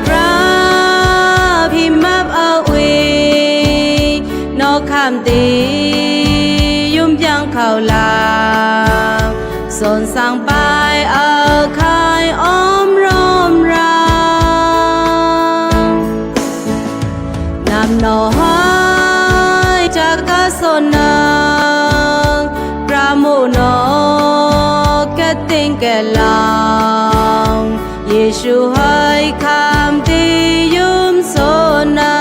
กราพิมับเอาเวนอกคำตียุ่มยังเข้าลาวสนสั่งไปเอาคายอ้อมรอมรานำหน่อห้อยจากกาสนนังกราโมโนแกติงแกลาวเยซูให้คำที่ยุ่มโซนั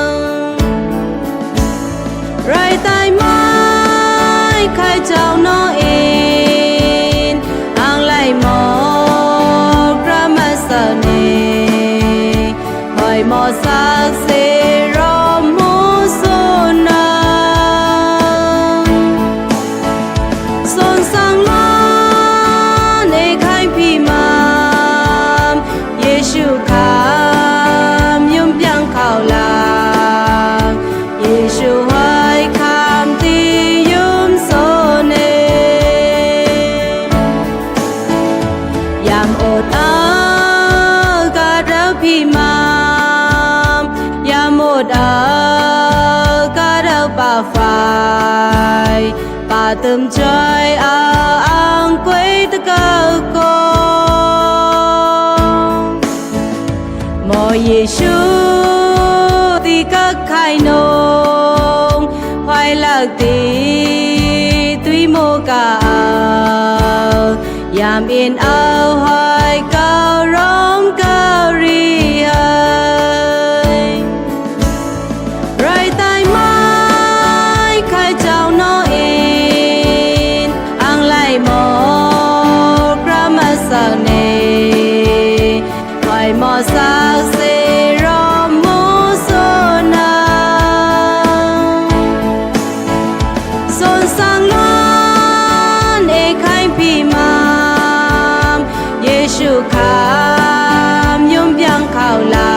งไรตายไม้ใครเจ้าน้อเองอ่างไหลหมอกพระมาสเนหอยหมอสักเสรอมโมโซนังสนสังล้านเอใครพี่มามเยซูคำยุ่มยังเข้าลางเยซูให้คำที่ยุ่มโซเนยามอดเอากาดเราพี่มามยามอดเอากาดเราป่าไฟป่าเติมใจเอาอ่างกวยตะเกาโกมอเยซูตีกักไข่นงไฟลักตีตุยโมกาเอายามอินเอาหอยเการ้องเการีไรตายไม้ใครเจ้าน้อเองอ่างไหลหมอกพระมาสักเนหอยหมอสักเสรอมโมโซนังสนสังล้านเอใครพี่มามเยซูคำยุ่มยังเข้าลา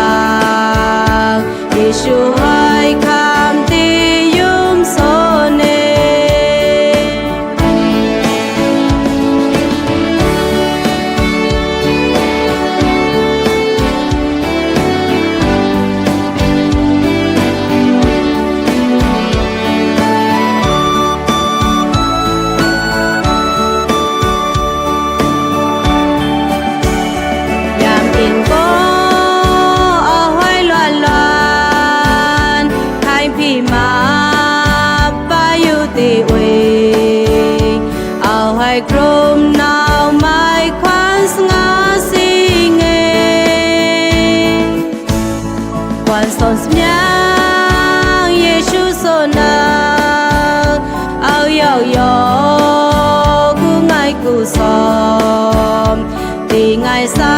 งเยซูให้คำที่ยุ่มโซเนยามอินโกเอาไว้ลวนลานใครพี่มาปายุติเวเอาให้กรมหนาวไม้ควันสงาสิเงควันสนสมยังเยซูโซนาเอายอยอกูไงกูสอมตีไงสา